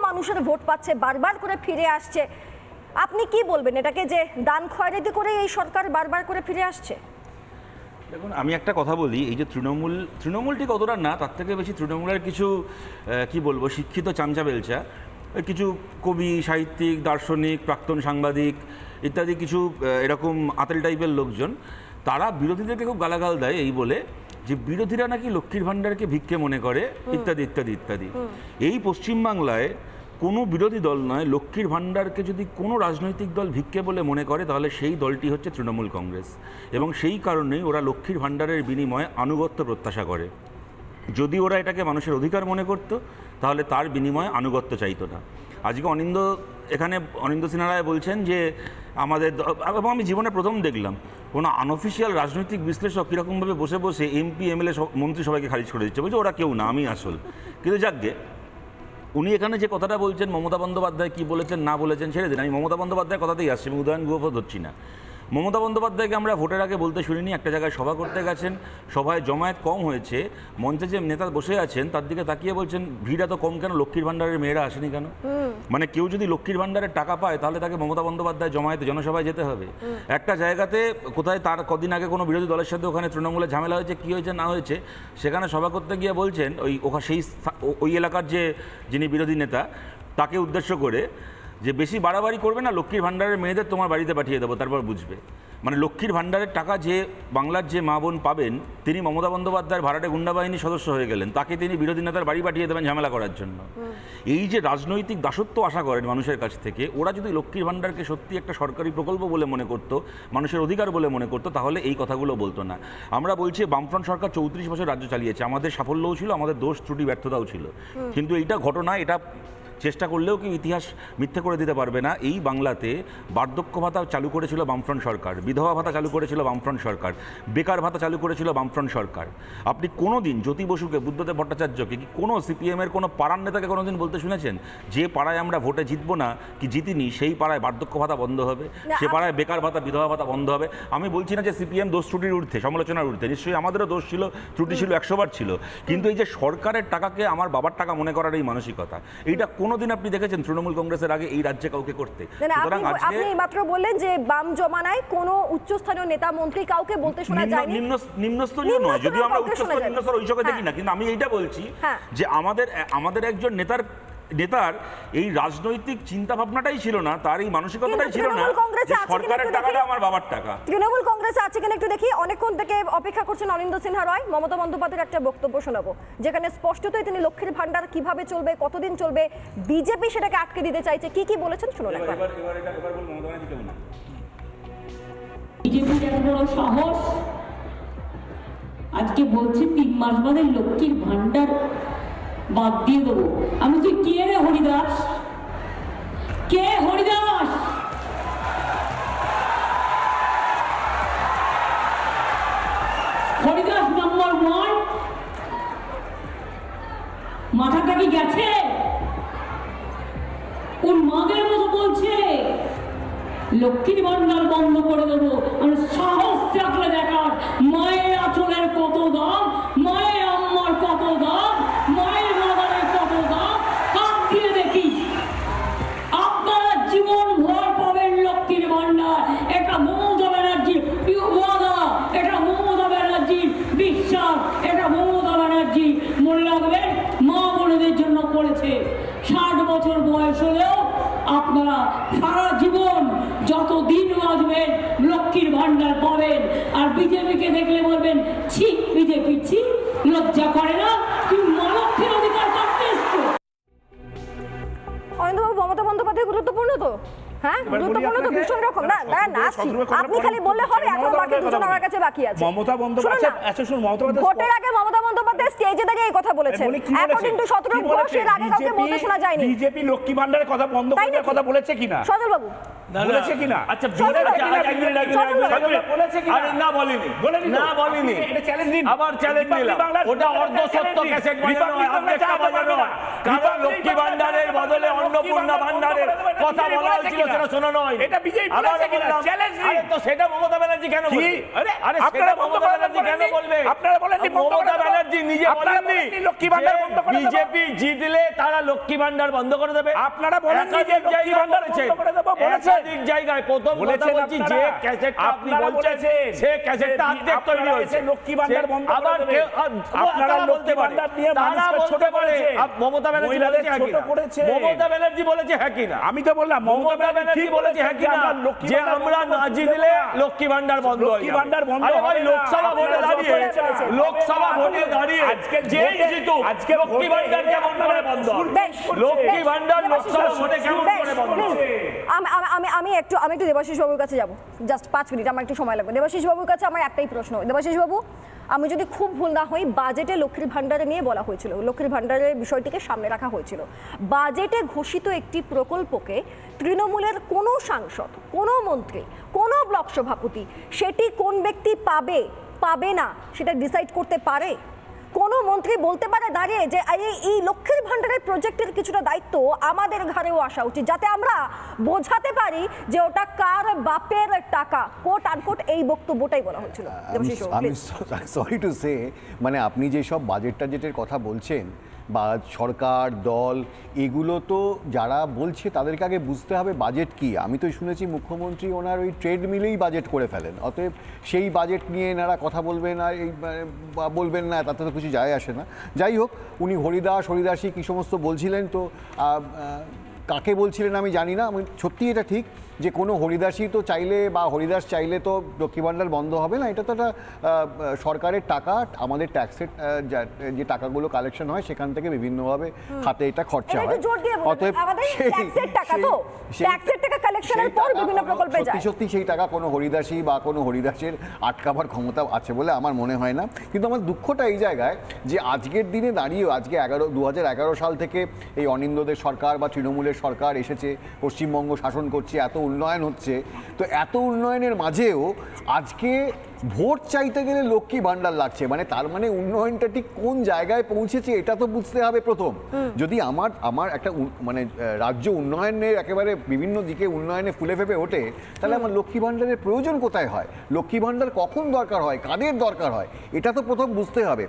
মানুষের ভোট পাচ্ছে, বারবার করে ফিরে আসছে, আপনি কি বলবেন এটাকে, যে দান খয়রাতি করে এই সরকার বারবার করে ফিরে আসছে? দেখুন, আমি একটা কথা বলি, এই যে তৃণমূল ঠিক অতটা না, তার থেকে বেশি তৃণমূলের কিছু কি বলবো শিক্ষিত চামচা বেলচা, কিছু কবি, সাহিত্যিক, দার্শনিক, প্রাক্তন সাংবাদিক ইত্যাদি কিছু এরকম আতেল টাইপের লোকজন, তারা বিরোধীদেরকে খুব গালাগাল দেয় এই বলে যে বিরোধীরা নাকি লক্ষ্মীর ভাণ্ডারকে ভিক্ষে মনে করে ইত্যাদি ইত্যাদি ইত্যাদি। এই পশ্চিমবাংলায় কোনো বিরোধী দল নয়, লক্ষ্মীর ভাণ্ডারকে যদি কোনো রাজনৈতিক দল ভিক্ষে বলে মনে করে তাহলে সেই দলটি হচ্ছে তৃণমূল কংগ্রেস, এবং সেই কারণেই ওরা লক্ষ্মীর ভাণ্ডারের বিনিময়ে আনুগত্য প্রত্যাশা করে। যদি ওরা এটাকে মানুষের অধিকার মনে করত তাহলে তার বিনিময়ে আনুগত্য চাইতো না। আজকে অনিন্দ্য সিনহা রায় বলছেন যে আমাদের, এবং আমি জীবনে প্রথম দেখলাম কোনো আনঅফিসিয়াল রাজনৈতিক বিশ্লেষক কীরকমভাবে বসে বসে এমপি এমএলএ মন্ত্রী সবাইকে খারিজ করে দিচ্ছে, বলছে ওরা কেউ না, আমি আসল। কিন্তু যাকগে, উনি এখানে যে কথাটা বলছেন মমতা বন্দ্যোপাধ্যায় কী বলেছেন না বলেছেন ছেড়ে দিন, আমি মমতা বন্দ্যোপাধ্যায়ের কথাতেই আসছি, আমি উদয়ন গুহকে ধরছি না। মমতা বন্দ্যোপাধ্যায়কে আমরা ভোটের আগে বলতে শুনিনি, একটা জায়গায় সভা করতে গেছেন, সভায় জমায়েত কম হয়েছে, মঞ্চে যে নেতা বসে আছেন তার দিকে তাকিয়ে বলছেন ভিড় এত কম কেন, লক্ষ্মীর ভাণ্ডারের মেয়েরা আসেনি কেন? মানে কেউ যদি লক্ষ্মীর ভাণ্ডারের টাকা পায় তাহলে তাকে মমতা বন্দ্যোপাধ্যায় জমায়েতে জনসভায় যেতে হবে। একটা জায়গাতে কোথায় তার কদিন আগে কোনো বিরোধী দলের সাথে ওখানে তৃণমূলের ঝামেলা হয়েছে, কী হয়েছে না হয়েছে, সেখানে সভা করতে গিয়ে বলছেন ওই এলাকার যিনি বিরোধী নেতা তাকে উদ্দেশ্য করে যে বেশি বাড়াবাড়ি করবে না, লক্ষ্মীর ভাণ্ডারের মেয়েদের তোমার বাড়িতে পাঠিয়ে দেবো, তারপর বুঝবে। মানে লক্ষ্মীর ভাণ্ডারের টাকা যে বাংলার যে মা বোন পাবেন, তিনি মমতা বন্দ্যোপাধ্যায়ের ভাড়াটে গুন্ডা বাহিনীর সদস্য হয়ে গেলেন, তাকে তিনি বিরোধী নেতার বাড়ি পাঠিয়ে দেবেন ঝামেলা করার জন্য। এই যে রাজনৈতিক দাসত্ব আশা করেন মানুষের কাছ থেকে, ওরা যদি লক্ষ্মীর ভাণ্ডারকে সত্যি একটা সরকারি প্রকল্প বলে মনে করতো, মানুষের অধিকার বলে মনে করতো, তাহলে এই কথাগুলো বলতো না। আমরা বলছি বামফ্রন্ট সরকার 34 বছর রাজ্য চালিয়েছে, আমাদের সাফল্যও ছিল, আমাদের দোষ ত্রুটি ব্যর্থতাও ছিল, কিন্তু এইটা ঘটনা, এটা চেষ্টা করলেও কি ইতিহাস মিথ্যে করে দিতে পারবে না। এই বাংলাতে বার্ধক্য ভাতা চালু করেছিল বামফ্রন্ট সরকার, বিধবা ভাতা চালু করেছিল বামফ্রন্ট সরকার, বেকার ভাতা চালু করেছিল বামফ্রন্ট সরকার। আপনি কোনো দিন জ্যোতি বসুকে, বুদ্ধদেব ভট্টাচার্যকে, কি কোনো সিপিএমের কোনো পাড়ার নেতাকে কোনো দিন বলতে শুনেছেন যে পাড়ায় আমরা ভোটে জিতবো না কি জিতিনি সেই পাড়ায় বার্ধক্য ভাতা বন্ধ হবে, সে পাড়ায় বেকার ভাতা, বিধবা ভাতা বন্ধ হবে? আমি বলছি না যে সিপিএম দোষ ত্রুটির ঊর্ধ্বে, সমালোচনার ঊর্ধ্বে, নিশ্চয়ই আমাদেরও দোষ ছিল, ত্রুটি ছিল, 100 বার ছিল, কিন্তু এই যে সরকারের টাকাকে আমার বাবার টাকা মনে করার এই মানসিকতা, এইটা কোনোদিন আপনি দেখেছেন তৃণমূল কংগ্রেসের আগে এই রাজ্যে কাউকে করতে? আপনি মাত্র বললেন যে বাম জমানায় কোনো উচ্চস্থানীয় নেতা মন্ত্রী কাউকে বলতে শোনা যায়নি, নিম্নস্তরীয় নয়, যদিও আমরা উচ্চস্তর নিম্নস্তর ওই চোখে দেখি না, কিন্তু আমি এইটা বলছি যে আমাদের একজন নেতার এই রাজনৈতিক চিন্তা ভাবনাটাই ছিল না, তার এই মানসিকতাটাই ছিল না যে সরকারের টাকাটা আমার বাবার টাকা। তৃণমূল কংগ্রেসে আছে কিনা একটু দেখি। অনেকক্ষণ থেকে অপেক্ষা করছেন অনিন্দ্য সিনহা রায়, মমতা বন্দ্যোপাধ্যায়ের একটা বক্তব্য শোনাবো, যেখানে স্পষ্টতই তিনি লক্ষ্মীর ভাণ্ডার কিভাবে চলবে, কতদিন চলবে, বিজেপি সেটাকে আটকে দিতে চাইছে, কি কি বলেছেন শুনুন একবার। বিজেপির এত বড় সাহস, আজকে বলছে 3 মাস বাদে লক্ষ্মীর ভাণ্ডার বাদ দিয়ে দেবো। আমি কি কে রে হরিদাস, কে হরিদাস? হরিদাস নাম্বার 1, মাথাটা কি গেছে? কোন মাদের মতো বলছে লক্ষ্মীর ভাণ্ডার বন্ধ করে দেবো। আমি সাহস থাকলে দেখার মায়ের আঁচলের কত দাম, মায়ের আম্মার কত দাম, মায়ের বাবারের কত দাম, কাপ দিয়ে দেখি। আপনারা জীবন ভর পাবেন লক্ষ্মীর ভাণ্ডার। এটা মমতা ব্যানার্জির ওয়াদা, এটা মমতা ব্যানার্জির বিশ্বাস, এটা মমতা ব্যানার্জি মনে রাখবেন মা বোনেদের জন্য করেছে। 60 বছর বয়স হলেও আপনারা সারা জীবন যতদিন বাঁচবেন লক্ষ্মীর ভাণ্ডার পাবেন। আর বিজেপিকে দেখলে বলবেন ছি বিজেপি, ছি, লজ্জা করে না? তুমি লক্ষ্মীর অধিকার করতে এসছো। অনিন্দ্যবাবু, মমতা বন্দ্যোপাধ্যায় গুরুত্বপূর্ণ তো, হ্যাঁ গুরুত্বপূর্ণ তো, ভীষণ রকম না আপনি খালি বললে হবে, এখন বাকি দুজন আমার কাছে বাকি আছে। মমতা বন্দ্যোপাধ্যায়, আচ্ছা শুনুন, ভোটের আগে মমতা বন্দ্যোপাধ্যায় স্টেজে দাঁড়িয়ে এই কথা বলেছেন, অ্যাকর্ডিং টু 17 ঘোষ এর আগে কাউকে বলতে শোনা যায়নি। বিজেপি লক্ষ্মী ভাণ্ডারের কথা বন্ধ করার কথা বলেছে কিনা সজল বাবু? বলেছে কিনা? আচ্ছা বলেছে কিনা? আরে না বলিনি, না বলিনি, এটা চ্যালেঞ্জ দিন, আবার চ্যালেঞ্জ দিলাম। ওটা অর্ধ সত্য ক্যাসেট বাজানো হয়, অর্ধেকটা বাজানো হয়, কারণ লক্ষ্মী ভাণ্ডারের বদলে অন্নপূর্ণা ভান্ডারের কথা বলা হয়েছিল সেটা শোনা নয়। এটা বিজেপি আবার বলেছে কিনা? বললাম, চ্যালেঞ্জ দিন। আরে তো সেটা মমতা ব্যানার্জি কেন বলবে? আরে আরে আপনারা সেটা মমতা ব্যানার্জি কেন বলবে? আপনারা বলেননি মমতা ব্যানার্জি নিজে বলেননি লক্ষ্মী ভান্ডার বন্ধ করে দেব। বিজেপি জিতলে তারা লক্ষ্মী ভান্ডার বন্ধ করে দেবে। আপনারা বলেননি যে একাধিক লক্ষ্মী জায়গায় ভান্ডার বলেছে, বন্ধ করে দেব, বলেছেন। একাধিক জায়গায় প্রথম কথা বলেছেন বলছি, যে আপনারা। ক্যাসেটটা আপনি আপনারা বলছেন বলেছেন। সে ক্যাসেটটা অর্ধেক তৈরি আপনারা হয়েছে। এসে লক্ষ্মী ভান্ডার বন্ধ করে আবার দেবেন। কেউ আপনারা তারা বলতে লক্ষ্মী পারে, ভান্ডার নিয়ে তারা মানুষকে ছোট বলতে পারে। করেছে। মমতা ব্যানার্জি মহিলাদের বলেছে হ্যাঁ ছোট কিনা? করেছে। মমতা ব্যানার্জি বলেছে হ্যাঁ কিনা? আমি তো বললাম মমতা ব্যানার্জি বলেছে হ্যাঁ কিনা যে আমরা না জিতলে লক্ষ্মী ভান্ডার বন্ধ হয়ে লক্ষ্মী যাবে। ভান্ডার বন্ধ আরে ভাই, হবে না। লোকসভা ভোটে আপনারা দাঁড়িয়ে বলেছেন। লোকসভা ভোটে দাঁড়িয়ে আজকে যেই ভোটে- জিতুক আজকে লক্ষ্মী ভোটে ভান্ডার কেমন করে বন্ধ হবে? বেশ, লক্ষ্মী বেশ। ভান্ডার দেবাশিস লোকসভা বাবু, ভোটে কেমন বেশ, করে বন্ধ please। হবে? আমি একটু দেবাশিস বাবুর কাছে যাব, জাস্ট 5 মিনিট, আমার একটু সময় লাগবে। দেবাশিস বাবুর কাছে আমার একটাই প্রশ্ন। দেবাশিস বাবু, আমি যদি খুব ভুল না হই, বাজেটে লক্ষ্মীর ভান্ডারে নিয়ে বলা হয়েছিল, লক্ষ্মীর ভান্ডারের বিষয়টিকে সামনে রাখা হয়েছিল। বাজেটে ঘোষিত একটি প্রকল্পকে তৃণমূলের কোনো সাংসদ, কোনো মন্ত্রী, কোনো ব্লক সভাপতি সেটি কোন ব্যক্তি পাবে পাবে না সেটা ডিসাইড করতে পারে? কোনো মন্ত্রী বলতে পারে দাঁড়িয়ে যে এই লক্ষ্মীর ভান্ডারের প্রজেক্টের কিছুটা দায়িত্ব আমাদের ঘরেও আসা উচিত, যাতে আমরা বোঝাতে পারি যে ওটা কার বাপের টাকা, কোট আনকোট এই বক্তব্যটাই বলা হয়েছিল। দেবাশিস বাবু, আমি please। সরি টু সে, মানে আপনি যেসব বাজেট টাজেটের কথা বলছেন বা সরকার দল, এগুলো তো যারা বলছে তাদেরকে আগে বুঝতে হবে বাজেট কি। আমি তো শুনেছি মুখ্যমন্ত্রী ওনার ওই ট্রেড মিলেই বাজেট করে ফেলেন, অতএব সেই বাজেট নিয়ে এনারা কথা বলবেন আর এই বা বলবেন না, তাতে তো কিছু যায় আসে না। যাই হোক, উনি হরিদাসী কী সমস্ত বলছিলেন, তো কাকে বলছিলেন আমি জানি না। আমি সত্যি এটা ঠিক যে কোনো হরিদাসী তো চাইলে বা হরিদাস চাইলে তো লক্ষ্মী ভান্ডার বন্ধ হবে না। এটা তো একটা সরকারের টাকা, আমাদের ট্যাক্সের যে টাকাগুলো কালেকশন হয় সেখান থেকে বিভিন্নভাবে খাতে এটা খরচা এটা হয়। একটু জোর দিয়ে বলুন, আমাদের ট্যাক্সের টাকা তো, ট্যাক্সের টাকা কালেকশনের পর বিভিন্ন প্রকল্পে যায়। সত্যি সেই টাকা কোনো হরিদাসী বা কোনো হরিদাসের আটকাবার ক্ষমতা আছে বলে আমার মনে হয় না। কিন্তু আমার দুঃখটা এই জায়গায় যে আজকের দিনে দাঁড়িয়েও, আজকে 2011 সাল থেকে এই অনিন্দদের সরকার বা তৃণমূলের সরকার এসেছে, পশ্চিমবঙ্গ শাসন করছে, এত উন্নয়ন হচ্ছে, তো এত উন্নয়নের মাঝেও আজকে ভোট চাইতে গেলে লক্ষ্মী ভান্ডার লাগছে। মানে তার মানে উন্নয়নটা ঠিক কোন জায়গায় পৌঁছেছে এটা তো বুঝতে হবে প্রথম। যদি আমার একটা মানে রাজ্য উন্নয়নের একেবারে বিভিন্ন দিকে উন্নয়নে ফুলে ফেপে ওঠে, তাহলে আমার লক্ষ্মী ভান্ডারের প্রয়োজন কোথায় হয়, লক্ষ্মী ভান্ডার কখন দরকার হয়, কাদের দরকার হয়, এটা তো প্রথম বুঝতে হবে।